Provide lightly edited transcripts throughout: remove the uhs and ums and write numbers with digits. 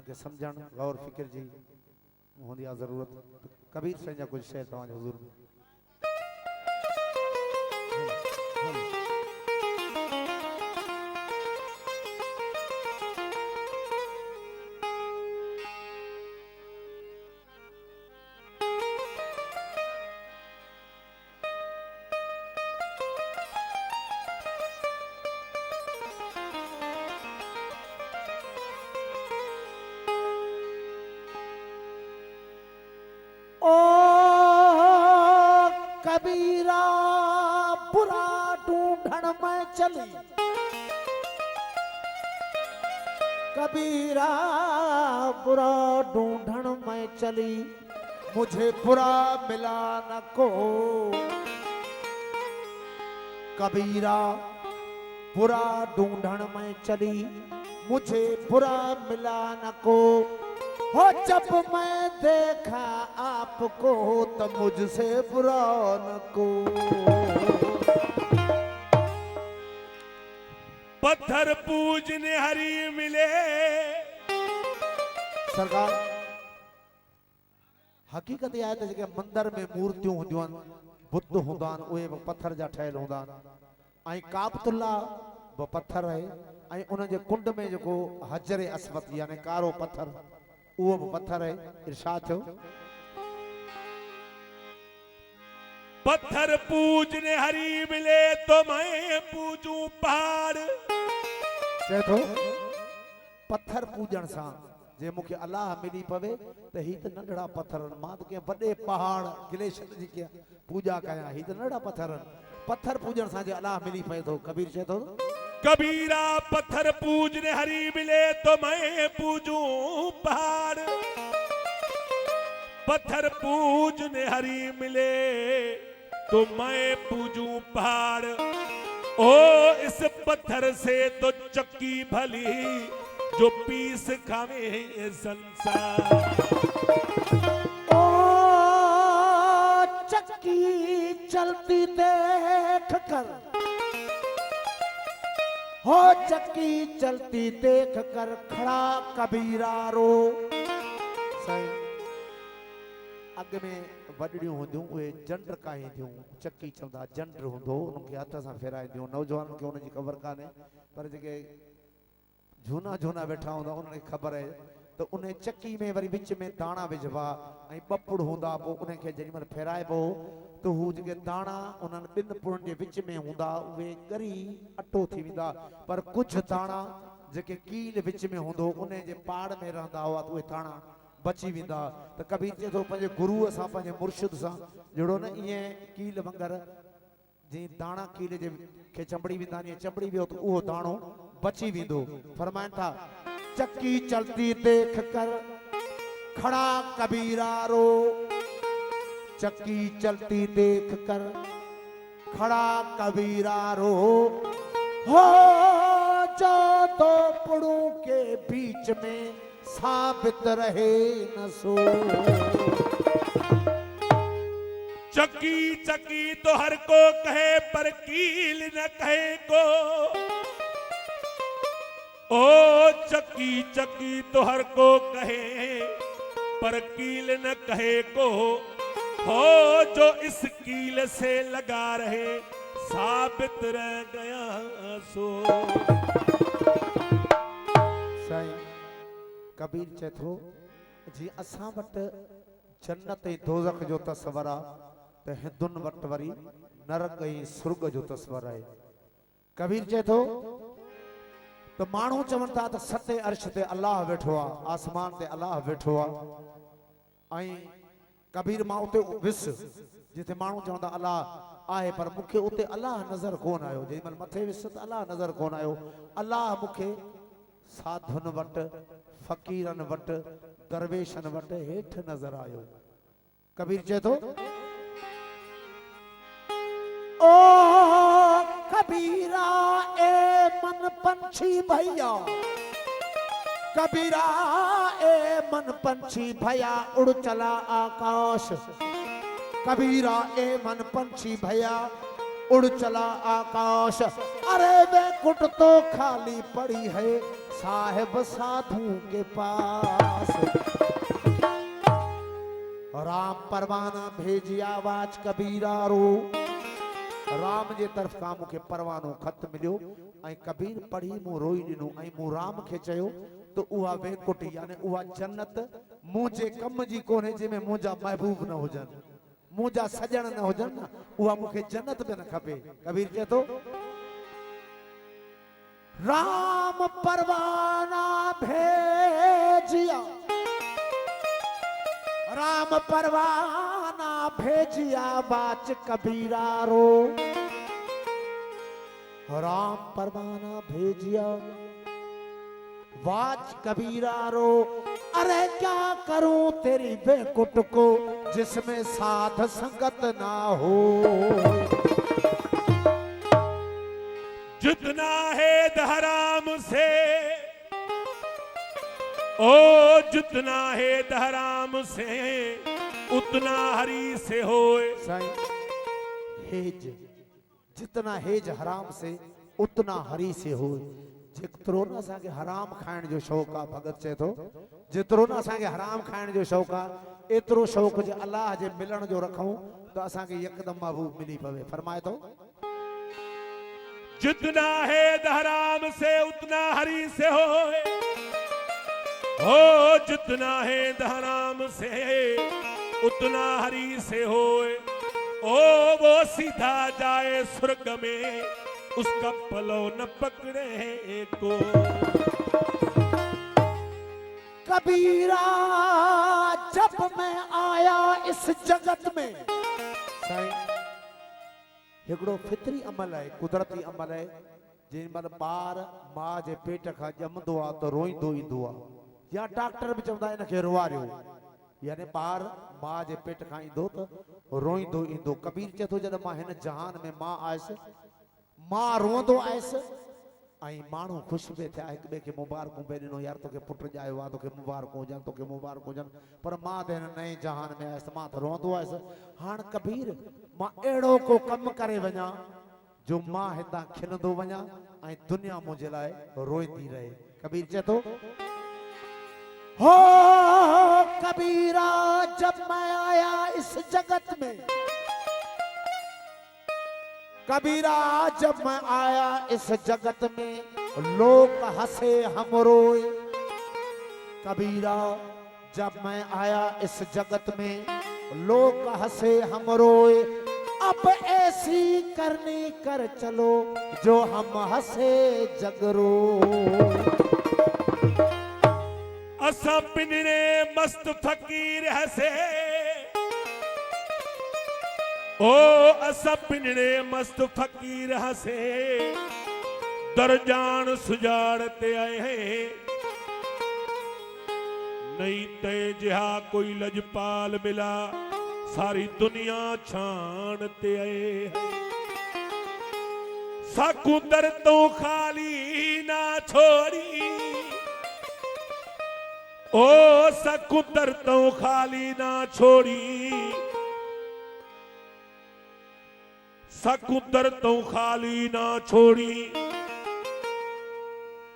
के समझण गौर फिक्र जी होंदी आ जरूरत। कबीर साईं जा कुछ शेर तवां हुजूर में कबीरा बुरा ढूंढण में चली, कबीरा बुरा ढूंढण में चली, मुझे बुरा मिला न को। कबीरा बुरा ढूंढण में चली, मुझे बुरा मिला न को। हो जब मैं देखा आपको तो मुझसे बुरा न को। पत्थर पूजने हरी मिले। सरकार हकीकत यह है कि मंदिर में मूर्तियों होंदियूं बुद्ध होंदा उहे पत्थर जा ठहियल होंदा ऐं काबतुल्ला वो पत्थर है ऐं उन जे कुंड में जो हजर अस्वद यानी कारो पत्थर वो पत्थर है। इरशाद थियो पत्थर पूजने हरी मिले तो मैं पूजूं पहाड़। चए थो पत्थर पूजन सां जे मुखे अल्लाह मिली पवे त ही त नंढड़ा पत्थर मां त के वडे पहाड़ ग्लेशियर जी के पूजा कया ही त नंढड़ा पत्थर पूजन सां जे अल्लाह मिली पए थो। कबीर चए थो कबीरा पत्थर पूजने हरी मिले तो मैं पूजूं पहाड़। पत्थर पूजने हरी मिले तो मैं पूजूं पहाड़। ओ इस पत्थर से तो चक्की भली जो पीस खावे संसार। ओ चक्की चलती देख कर, हो चक्की चलती देख कर खड़ा कबीरा रो। साईं अग में वडड़ियों होंदियूं उहे जंड काईंदियूं चक्की चवंदा जंड हूंदो उनखे हथ सां फेराईंदियूं। नौजवाननि खे उनजी ख़बर कान्हे पर जेके झूना झूना वेठा हूंदा उन्हनि खे ख़बर आहे त उन चक्की में वरी विच में दाणा विझबा ऐं ॿ हूंदा पोइ उनखे जेॾीमहिल फेराइबो त हू जेके दाणा उन्हनि ॿिनि पुड़नि जे विच में हूंदा उहे ॻरी अटो थी वेंदा। पर कुझु दाणा जेके कील विच में हूंदो उन जे पाड़ में रहंदा हुआ त उहे दाणा बची वेंदा। त कबीर चए थो पंहिंजे गुरूअ सां पंहिंजे मुर्शिद सां जहिड़ो न ईअं कील वांगर जीअं दाणा कील जे खे चंबड़ी वेंदा ईअं चंबड़ी वियो त उहो दाणो बची वेंदो। फरमाइनि था चक्की चलती देख कर खड़ा कबीरा रो। चक्की चलती देख कर खड़ा कबीरा रो। हो जो दो पुड़ों के बीच में साबित रहे न सो। चक्की चक्की तो हर को कहे पर कील न कहे को। ओ चक्की चक्की तो हर को कहे पर कील न कहे को। हो जो इस कील से लगा रहे साबित रह गया सो। साईं कबीर चए थो जी असां वटि जन्नत ऐं दोज़ख जो तस्वर आहे त हिंदुनि वटि वरी नरक ऐं सुर्ग जो तस्वर आहे। कबीर चए थो तो मानू चवन था तो सते अर्श ते अल्लाह वेठो आ, आसमान ते अल्लाह वेठो आ। आई कबीर मां उते विस जिथे मानू चवंदा अल्लाह आहे पर मुखे उते अल्लाह नजर कोन आयो। जेमल मथे विस त अल्लाह नजर कोन आयो। अल्लाह मुखे साधुन वट फकीरन वट दरवेशन वट हेठ नजर आयो। कबीर चए थो ओ कबीरा ए मन पंछी भैया, कबीरा ए मन पंछी भैया उड़ चला आकाश। कबीरा ए मन पंछी भैया उड़ चला आकाश। अरे वैकुंठ तो खाली पड़ी है साहेब साधु के पास। राम परवाना भेजी आवाज कबीरा रो। राम जे तरफ का मूंखे परवानो खत मिलियो ऐं कबीर पढ़ी मूं रोई ॾिनो ऐं मूं राम खे चयो त उहा वैकुंठ यानी उहा जन्नत मुंहिंजे कम जी कोन्हे जंहिंमें मुंहिंजा महबूब न हुजनि, मुंहिंजा सजण न हुजनि न, उहा मूंखे जन्नत बि न खपे। कबीर चए थो राम परवाना भेजिया, राम परवाना भेजिया बाच कबीरा रो। राम परवाना भेजिया वाच कबीरा रो। अरे क्या करूं तेरी वैकुंठ को जिसमें साध संगत ना हो। जितना है धराम से, ओ जितना है धराम से उतना हरि से होए। साईं हेज जितना हेज हराम से उतना हरि से हो। जेतिरो न असांखे हराम खाइण जो शौक़ु आहे, भगत चए थो जेतिरो न असांखे हराम खाइण जो शौक़ु आहे एतिरो शौक़ु जे अलाह जे मिलण जो रखूं त असांखे यकदम महबूब मिली पवे। फरमाए थो जितना है धराम से उतना हरि से होए, हो जितना है धराम से उतना हरि से होए। ओ वो सीधा जाए स्वर्ग में उसका पलो न पकड़े को। कबीरा जब मैं आया इस जगत में, साईं हिकिड़ो फितरी अमल है, कुदरती अमल है। जें महिल ॿार मां जे पेट खां ॼमंदो आहे त रोईंदो ईंदो आहे, या डॉक्टर बि चवंदा हिनखे रुवारियो, यानी ॿार मां जे पेट खां ईंदो त रोईंदो ईंदो। कबीर चए थो जॾहिं मां हिन जहान में मां आयसि, मां रोंदो आयसि ऐं माण्हू ख़ुशि बि थिया, हिक ॿिए खे मुबारकूं बि ॾिनो, यार तोखे पुटु ॼायो आहे, तोखे मुबारकूं हुजनि, तोखे मुबारकूं हुजनि। पर मां त हिन नए जहान में आयसि, मां त रोंदो आयसि। हाणे कबीर मां अहिड़ो को कमु करे वञा जो मां हितां खिलंदो वञा ऐं दुनिया मुंहिंजे लाइ रोईंदी रहे। कबीर चए थो हो कबीरा जब मैं आया इस जगत में, कबीरा जब मैं आया इस जगत में लोग हंसे हम रोए। कबीरा जब मैं आया इस जगत में लोग हंसे हम रोए। अब ऐसी करनी कर चलो जो हम हंसे जगरो। असा पिनरे मस्त फकीर हसे, ओ असा पिनरे मस्त फकीर हसे। दरजान सुजाड़ते आए हैं, नहीं तय जिहा कोई लजपाल मिला, सारी दुनिया छानते आए हैं। साकुदर तो खाली ना छोड़ी, ओ सकुदर तो खाली ना छोड़ी, सकुदर तो खाली ना छोड़ी।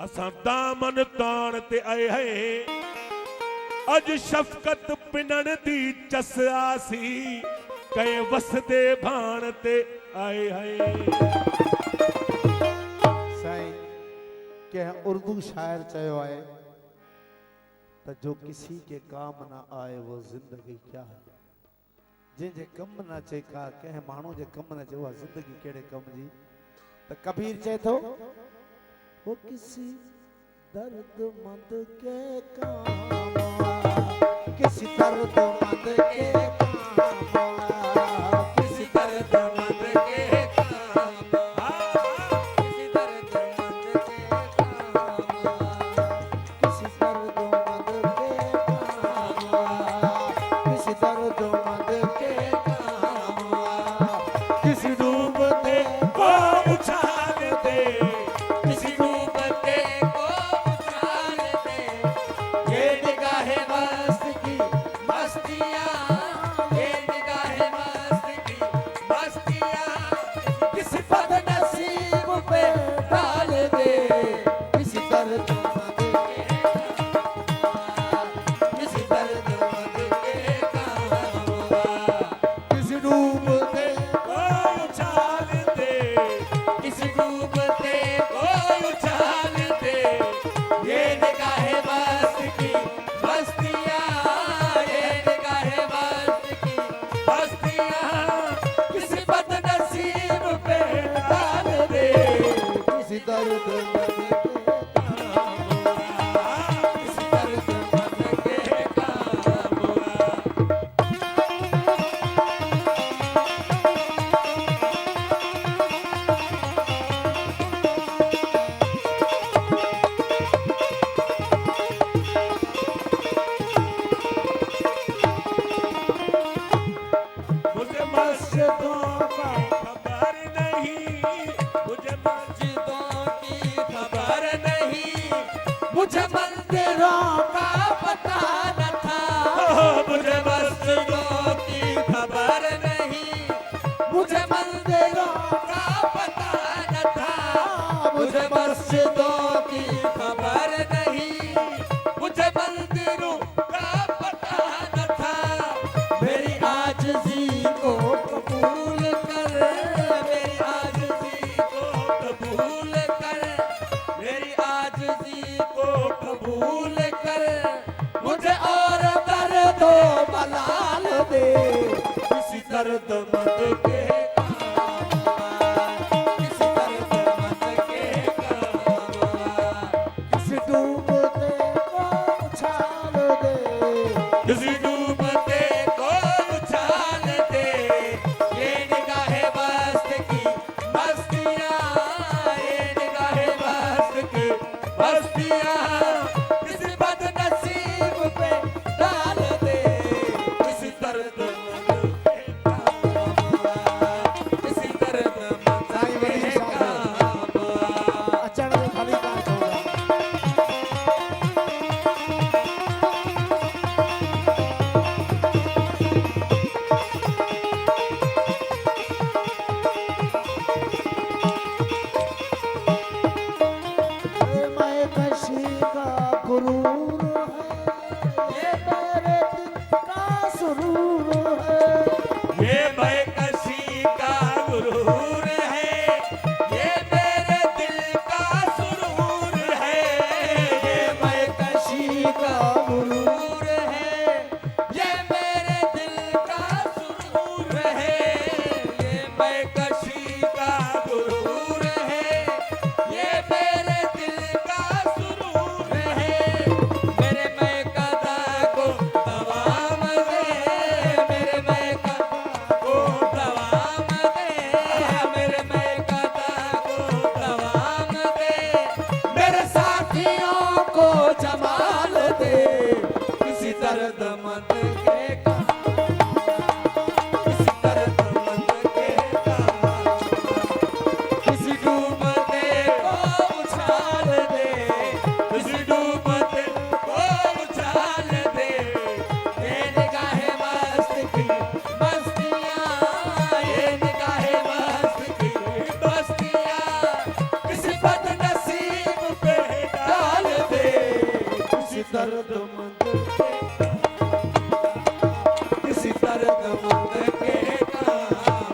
असां दामन ताण ते आए हैं, अज शफकत पिनण दी चस आसी, कई वसदे भाण ते आए हैं। साईं के उर्दू शायर चयो है तो जो किसी के काम ना आए वो जिंदगी क्या है। जे कम न चे का कह मानू जे कम न चे वो जिंदगी केड़े कम जी। तो कबीर चे तो वो किसी दर्दमंद के काम आया, किसी दर्दमंद के काम आया, किसी दर्दमंद के काम आया, किसी दर्दमंद के काम आया, किसी दर्दमंद के काम आया, किसी दर्दमंद के काम आया, किसी डूबते को उछाल दे, किसी डूबते को उछाल दे। ये निगाहे मस्त की मस्तियाँ, ये निगाहे मस्त की मस्तियाँ, किसी दर्दमंद के किसी डूबते को उछाल दे, किसी डूबते को उछाल दे, ये निगाहे मस्त की मस्तियाँ, ये निगाहे मस्त की मस्तियाँ, किसी बदनसीब पे डाल दे, किसी दर्दमंद के किसी दर्दमंद के अचल में खाली कांच होगा। ये मैं कशी का गुरूर है, ये मेरे दिल का सुरूर है। ये मैं कशी का गुरूर है, ये मेरे दिल का सुरूर है, ये मैं कशी का गुरूर है, ये मेरे दिल का सुरूर है, ये मैं कशी का गुरूर है, ये मेरे दिल का सुरूर है, मेरे मैं कदा को दवाम दे, मेरे मैं कदा को दवाम दे, मेरे मैं कदा को दवाम दे, मेरे साथियों को जमाल दे, किसी दर्दमंद के किसी दर्दमंद के किसी डूबते को उछाल दे, किसी डूबते को उछाल दे, ये निगाहे मस्त की मस्तियाँ, ये निगाहे मस्त की मस्तियाँ, किसी बदनसीब पे डाल दे, किसी दर्दमंद किसी दर्दमंद के काम आ।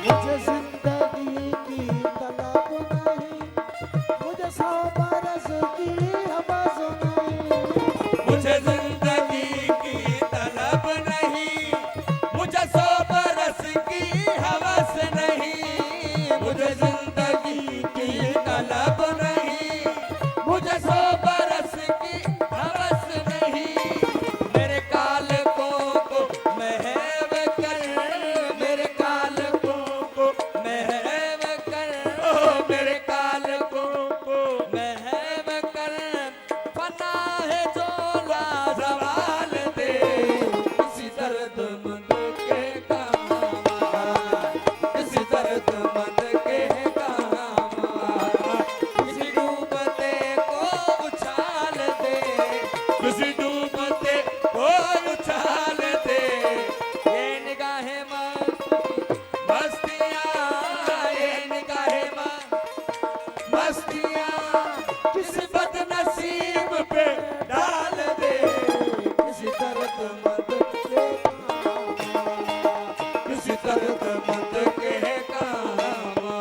मुझे जिंदगी की तलब नहीं, मुझे 100 बरस की हवस नहीं। मुझे जिंदगी की तलब नहीं, मुझे 100 बरस की हवस नहीं, मुझे जिंदगी की तलब नहीं, मुझे 100 बरस की हवस नहीं, मेरे कालकों को महव कर, मेरे कालकों को महव कर, मेरे कालकों को महव कर, फना है जो लाजवाल दे, किसी दर्दमंद के काम आ, किसी दर्दमंद के काम आ, किसी डूबते को उछाल दे, किसी डूबते को उछाल दे, ये निगाहें मस्तियाँ, ये निगाहें मस्तियाँ, किसी बदनसीब पे डाल दे, किसी दर्दमंद के किसी दर्दमंद के काम आ।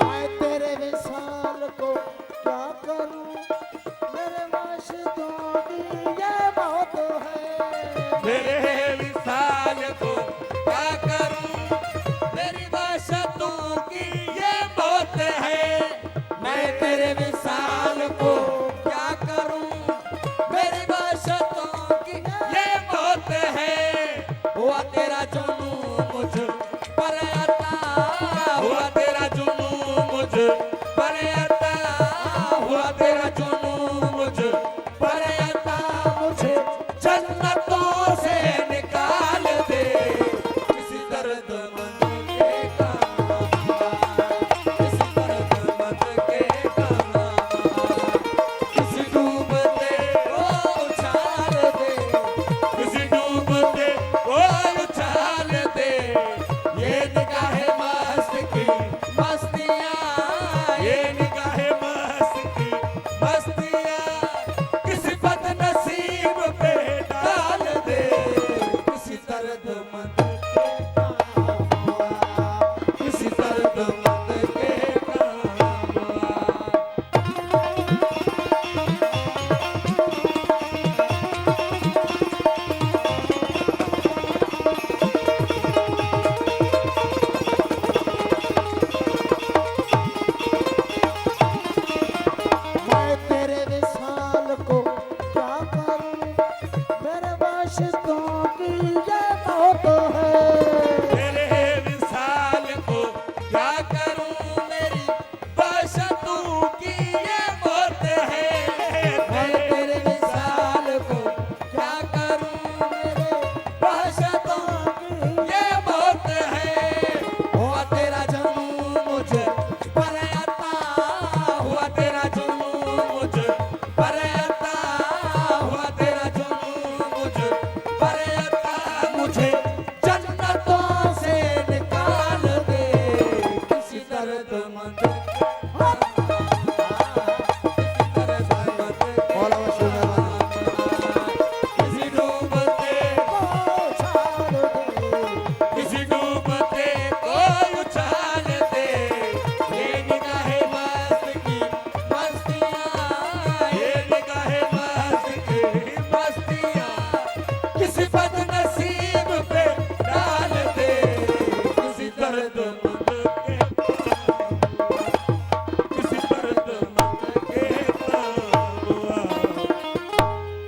मैं तेरे विशाल को क्या करूं, मेरे वाशिदों की ये बहुत है। मेरे विशाल को क्या करूं, मेरी बाशतों की ये मौत है, मैं तेरे विशाल को क्या करूं, मेरी बाशतों की ये मौत है, हुआ तेरा जुनून मुझ पर अता, हुआ तेरा जुनून मुझ पर अता, हुआ तेरा जुनून मुझ पर अता, मुझे जन्नतों से निकाल दे, किसी दर्दमंद के काम आ, किसी दर्दमंद के काम आ, किसी डूबते को उछाल दे, किसी डूबते तुम